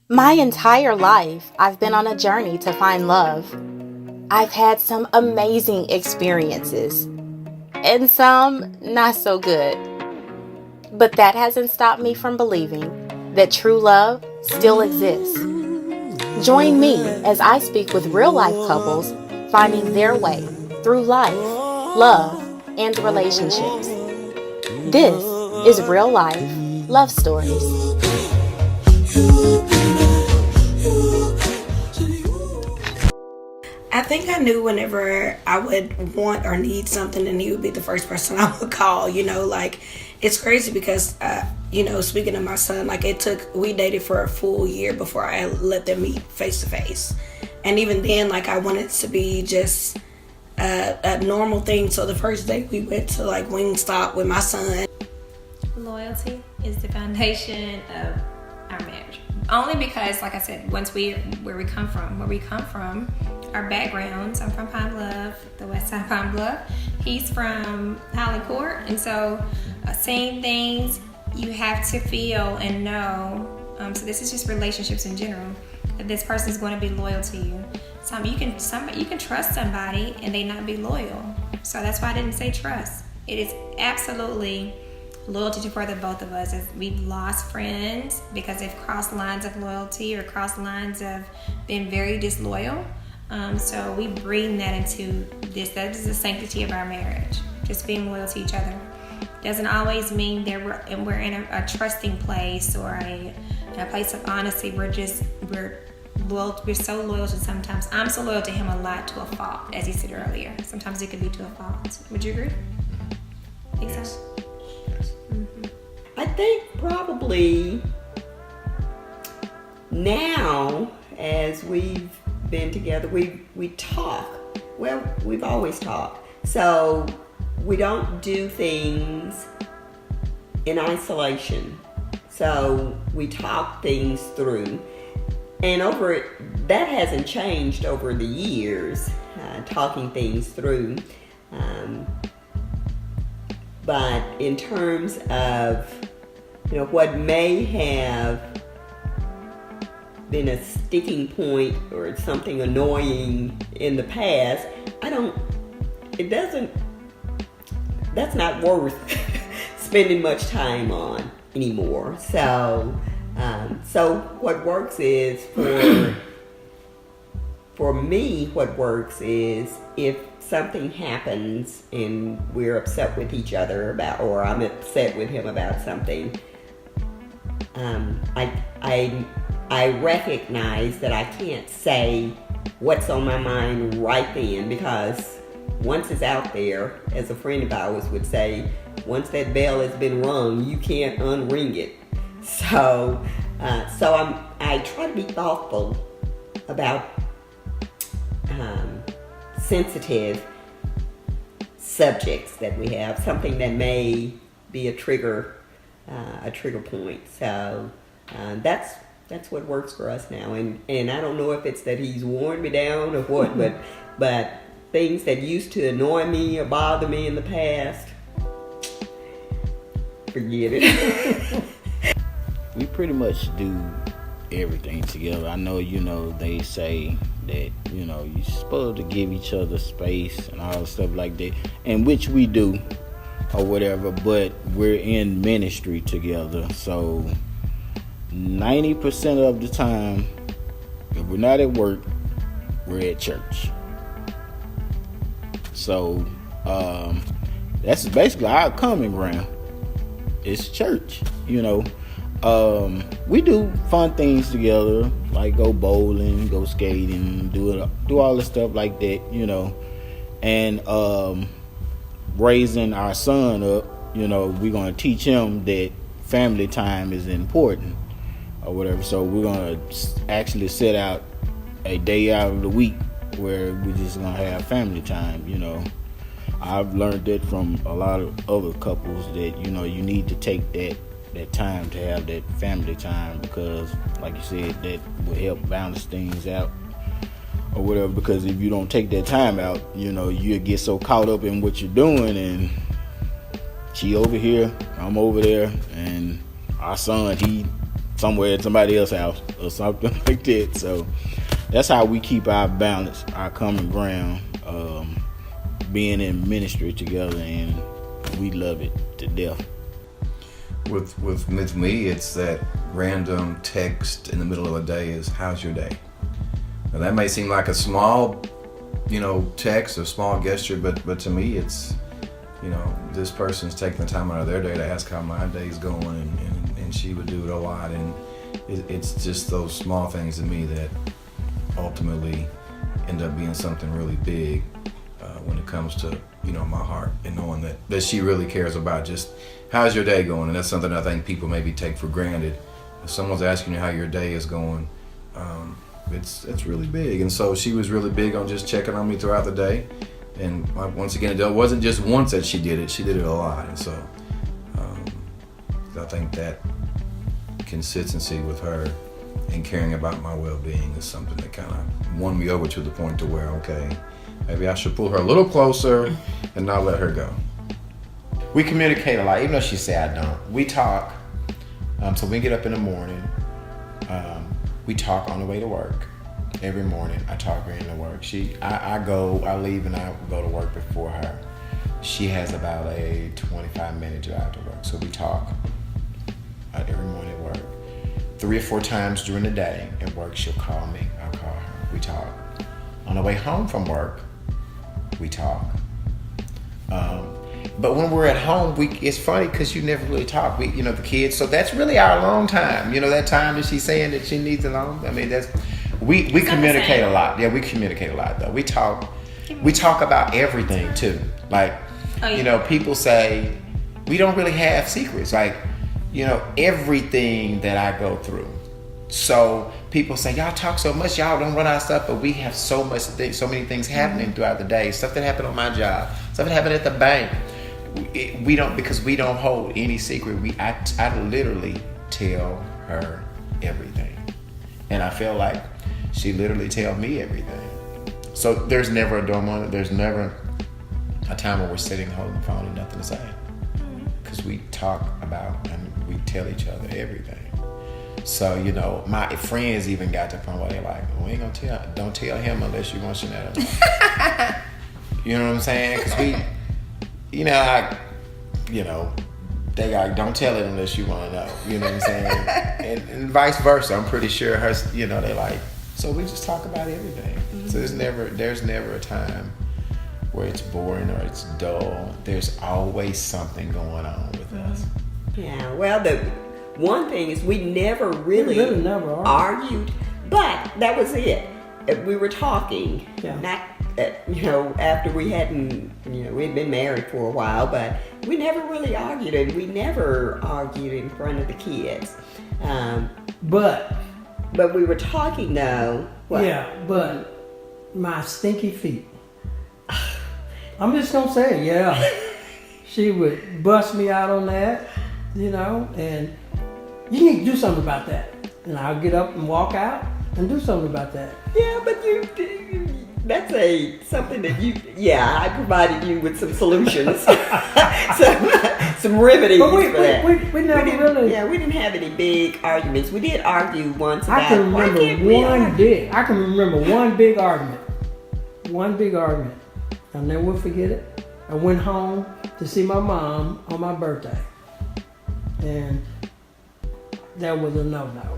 My entire life, I've been on a journey to find love. I've had some amazing experiences, and some not so good. But that hasn't stopped me from believing that true love still exists. Join me as I speak with real life couples finding their way through life, love, and relationships. This is Real Life Love Stories. I think I knew whenever I would want or need something, and he would be the first person I would call. It's crazy because, speaking of my son, we dated for a full year before I let them meet face to face. And even then, I wanted to be just a normal thing. So the first day we went to Wingstop with my son. Loyalty is the foundation of our marriage. Only because, like I said, where we come from, our backgrounds. I'm from Pine Bluff, the west side of Pine Bluff. He's from Highland Court, and so same things you have to feel and know. So this is just relationships in general. That this person is going to be loyal to you. You can trust somebody and they not be loyal. So that's why I didn't say trust. It is absolutely loyalty for the both of us, as we've lost friends because they've crossed lines of loyalty or crossed lines of being very disloyal. So we bring that into this. That is the sanctity of our marriage, just being loyal to each other. Doesn't always mean that we're in a trusting place or a place of honesty. We're loyal. We're so loyal to sometimes. I'm so loyal to him a lot to a fault, as he said earlier. Sometimes it could be to a fault. Would you agree? Think Yes. so? Yes. Mm-hmm. I think probably now, as we've been together, we talk. Well, we've always talked. So we don't do things in isolation. So we talk things through. And that hasn't changed over the years, talking things through. But in terms of, what may have been a sticking point or something annoying in the past, that's not worth spending much time on anymore. So what works is for me, what works is if something happens and we're upset with each other about, or I'm upset with him about something, I recognize that I can't say what's on my mind right then, because once it's out there, as a friend of ours would say, once that bell has been rung, you can't unring it. So I try to be thoughtful about sensitive subjects that we have, something that may be a trigger point. So that's what works for us now. And I don't know if it's that he's worn me down or what, but things that used to annoy me or bother me in the past, forget it. We pretty much do everything together. I know, they say that, you're supposed to give each other space and all stuff like that, and which we do or whatever, but we're in ministry together. So 90% of the time, if we're not at work, we're at church. So that's basically our common ground. It's church, we do fun things together, like go bowling, go skating, do all the stuff like that, and raising our son up, we're going to teach him that family time is important or whatever. So we're going to actually set out a day out of the week where we're just going to have family time, I've learned that from a lot of other couples that, you need to take that time to have that family time, because like you said, that will help balance things out or whatever. Because if you don't take that time out, you get so caught up in what you're doing, and she over here, I'm over there, and our son, he somewhere at somebody else's house or something like that. So that's how we keep our balance, our common ground, being in ministry together, and we love it to death. With me, it's that random text in the middle of a day is, how's your day? Now that may seem like a small, text or small gesture, but to me it's, this person's taking the time out of their day to ask how my day's going, and she would do it a lot, and it's just those small things to me that ultimately end up being something really big when it comes to, my heart, and knowing that she really cares about just how's your day going. And that's something I think people maybe take for granted. If someone's asking you how your day is going, it's really big. And so she was really big on just checking on me throughout the day. And once again, it wasn't just once that she did it a lot. And so I think that consistency with her and caring about my well-being is something that kind of won me over to the point to where, okay, maybe I should pull her a little closer and not let her go. We communicate a lot, even though she said I don't. We talk. So we get up in the morning. We talk on the way to work. Every morning, I talk her into work. I leave and I go to work before her. She has about a 25-minute drive to work. So we talk every morning at work. 3 or 4 times during the day at work, she'll call me. I'll call her. We talk. On the way home from work, we talk. But when we're at home, it's funny because you never really talk. The kids. So that's really our alone time. That time that she's saying that she needs alone. I mean, we communicate a lot. Yeah, we communicate a lot though. We talk about everything too. Like, people say we don't really have secrets. Like, everything that I go through. So people say, y'all talk so much, y'all don't run out of stuff, but we have so many things happening throughout the day. Stuff that happened on my job, stuff that happened at the bank. We don't hold any secret. I literally tell her everything, and I feel like she literally tells me everything. So there's never a dull moment. There's never a time where we're sitting holding the phone and nothing to say, because we talk about and we tell each other everything. So my friends even got to the point where they're like, "We ain't gonna don't tell him unless you want Chanel to know." You know what I'm saying? Because they like, don't tell it unless you want to know. You know what I'm saying? and vice versa. I'm pretty sure they're like, so we just talk about everything. Mm-hmm. So there's never a time where it's boring or it's dull. There's always something going on with us. Yeah, well, the one thing is we never really argued, but that was it. We were talking, not after we hadn't, we'd been married for a while, but we never really argued, and we never argued in front of the kids. But we were talking though. What? Yeah, but my stinky feet. I'm just gonna say, she would bust me out on that, and you need to do something about that. And I'll get up and walk out and do something about that. Yeah, but that's something that I provided you with some solutions, some remedies but for that. We never really. Yeah, we didn't have any big arguments. We did argue once about. I can remember one big argument. One big argument. I'll never forget it. I went home to see my mom on my birthday, and that was a no-no.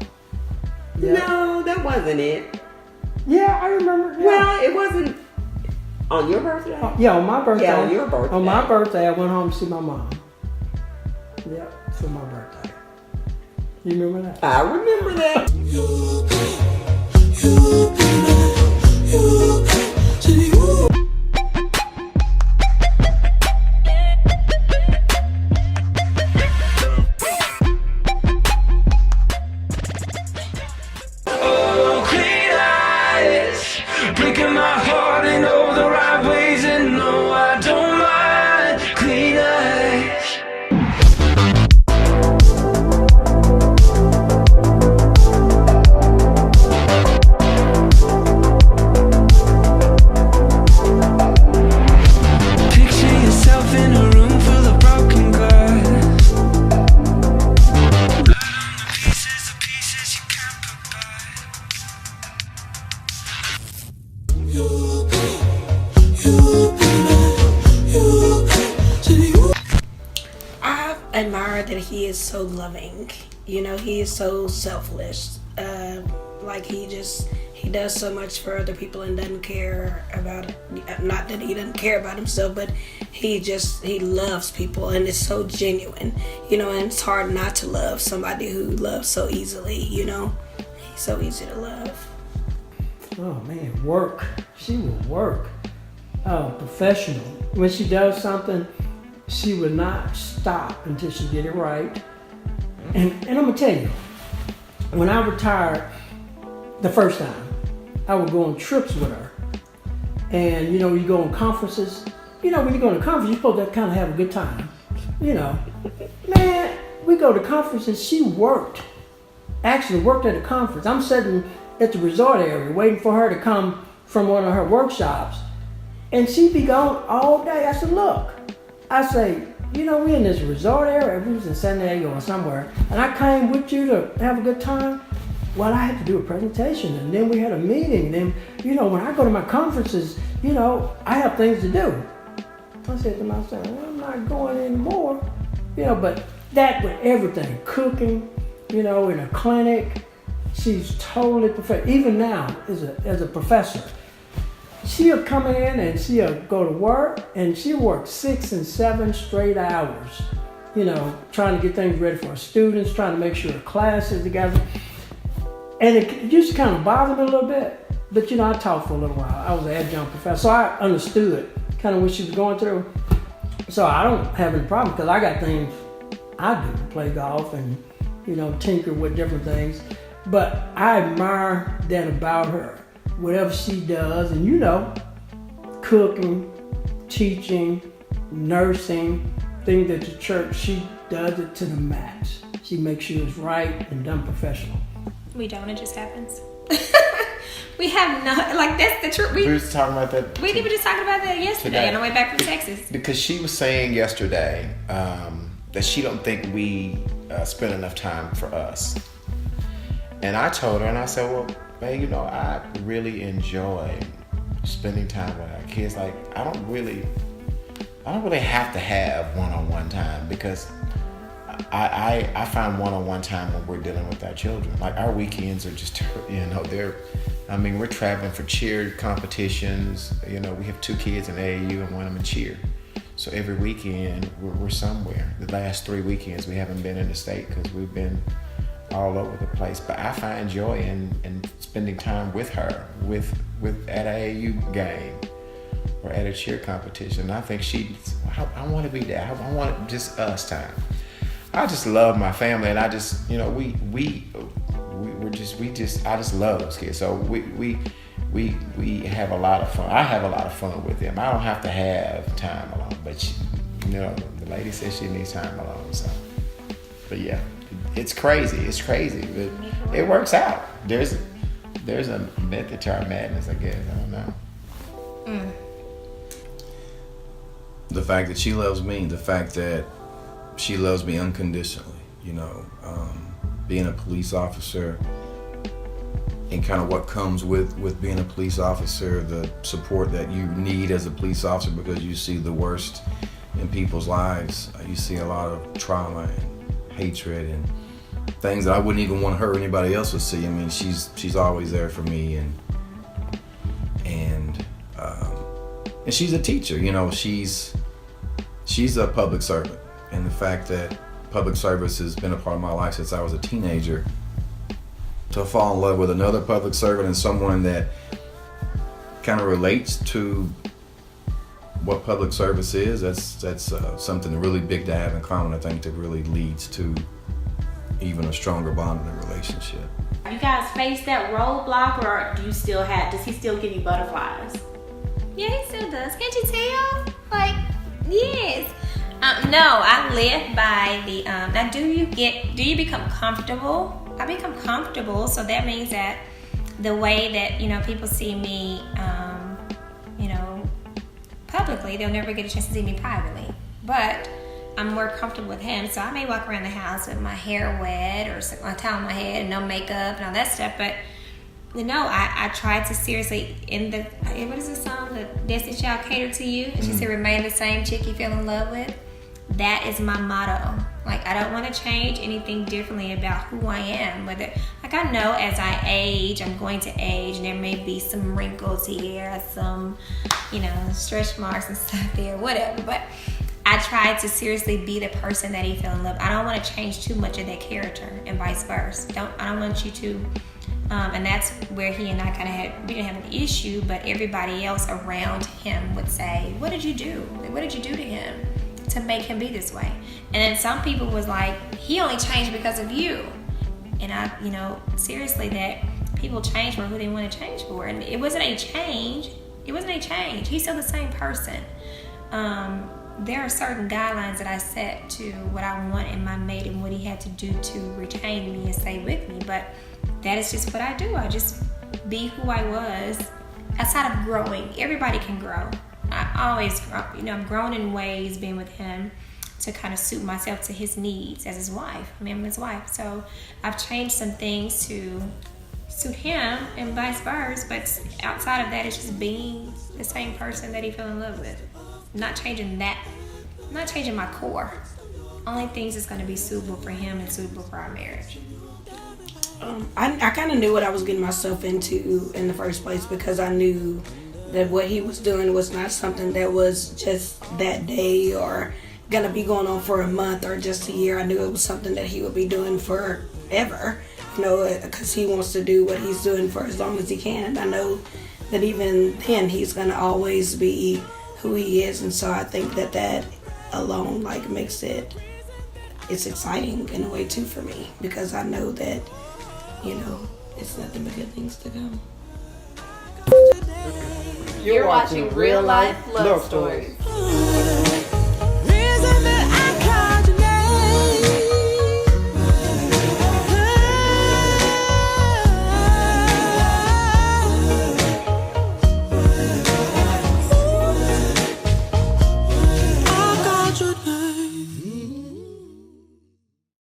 Yeah. No, that wasn't it. Yeah, I remember. Yeah. Well, it wasn't on your birthday. On my birthday. Yeah, on your birthday. On my birthday, I went home to see my mom. Yeah, for my birthday. You remember that? I remember that. admire that he is so loving. You know, he is so selfless. Like he does so much for other people and doesn't care about, not that he doesn't care about himself, but he loves people, and it's so genuine, you know, and it's hard not to love somebody who loves so easily, you know. He's so easy to love. Oh man, work. She will work. Professional. When she does something, she will not stop until she get it right. And I'm gonna tell you, when I retired the first time, I would go on trips with her. And you know, you go on conferences. You know, when you go to a conference, you're supposed to kind of have a good time. You know, man, we go to conferences. She actually worked at a conference. I'm sitting at the resort area waiting for her to come from one of her workshops. And she'd be gone all day. I said, look, you know, we're in this resort area. We was in San Diego or somewhere. And I came with you to have a good time. Well, I had to do a presentation, and then we had a meeting. And then, you know, when I go to my conferences, you know, I have things to do. I said to myself, well, I'm not going anymore. You know, but that with everything, cooking, you know, in a clinic, she's totally professional. Even now, as a professor, she'll come in and she'll go to work, and she'll work 6 and 7 straight hours, you know, trying to get things ready for her students, trying to make sure her class is together. And it used to kind of bother me a little bit, but you know, I taught for a little while. I was an adjunct professor, so I understood kind of what she was going through. So I don't have any problem, because I got things I do, play golf and, you know, tinker with different things. But I admire that about her. Whatever she does, and you know, cooking, teaching, nursing, things at the church, she does it to the max. She makes sure it's right and done professional. We don't, it just happens. We have not, like, that's the truth. We were just talking about that. We were just talking about that yesterday on the way back from Texas. Because she was saying yesterday that she don't think we spend enough time for us. And I told her, and I said, well, man, you know, I really enjoy spending time with our kids. Like, I don't really have to have one-on-one time, because I find one-on-one time when we're dealing with our children. Like, our weekends are just, you know, we're traveling for cheer competitions. You know, we have 2 kids in AAU and one of them in cheer. So every weekend we're somewhere. The last 3 weekends we haven't been in the state because we've been all over the place. But I find joy in spending time with her, with at an AAU game or at a cheer competition. I think I want to be there. I want just us time. I just love my family, and I just, you know, I just love those kids. So we have a lot of fun. I have a lot of fun with them. I don't have to have time alone, but you know, the lady says she needs time alone. So, but yeah, it's crazy. It's crazy, but it works out. There's a method to our madness, I guess. I don't know. The fact that she loves me, the fact that she loves me unconditionally, you know, being a police officer and kind of what comes with being a police officer, the support that you need as a police officer, because you see the worst in people's lives. You see a lot of trauma and hatred and things that I wouldn't even want her or anybody else to see. I mean, she's always there for me, and she's a teacher, you know, she's a public servant. And the fact that public service has been a part of my life since I was a teenager, to fall in love with another public servant and someone that kind of relates to what public service is, that's something really big to have in common. I think that really leads to even a stronger bond in a relationship. You guys face that roadblock, or does he still give you butterflies? Yeah, he still does. Can't you tell? Like, yes. No, I live by the, now do you become comfortable? I become comfortable, so that means that the way that, you know, people see me, you know, publicly, they'll never get a chance to see me privately. But I'm more comfortable with him, so I may walk around the house with my hair wet or a towel on my head and no makeup and all that stuff, but you know, I tried to seriously, what is the song, the Destiny Child catered to you? And she said, remain the same chick you fell in love with. that is my motto. Like, I don't want to change anything differently about who I am. Whether, like, I know as I age, I'm going to age, and there may be some wrinkles here, some, stretch marks and stuff there, whatever. But I try to seriously be the person that he fell in love. I don't want to change too much of that character, and vice versa. I don't want you to. And that's where he and I we didn't have an issue, but everybody else around him would say, "What did you do? What did you do to him to make him be this way?" And then some people was like, "He only changed because of you." And I, seriously, that people change for who they want to change for. And it wasn't a change. He's still the same person. There are certain guidelines that I set to what I want in my mate and what he had to do to retain me and stay with me. But that is just what I do. I just be who I was outside of growing. Everybody can grow. I always grow. I've grown in ways being with him to kind of suit myself to his needs as his wife. I'm his wife. So I've changed some things to suit him and vice versa. But outside of that, it's just being the same person that he fell in love with. Not changing that. Not changing my core. Only things that's going to be suitable for him and suitable for our marriage. I kind of knew what I was getting myself into in the first place, because I knew that what he was doing was not something that was just that day or going to be going on for a month or just a year. I knew it was something that he would be doing forever, because he wants to do what he's doing for as long as he can. I know that even then he's going to always be who he is, and so I think that alone makes it's exciting in a way too for me, because I know that it's nothing but good things to come. You're watching Real Life Love Stories.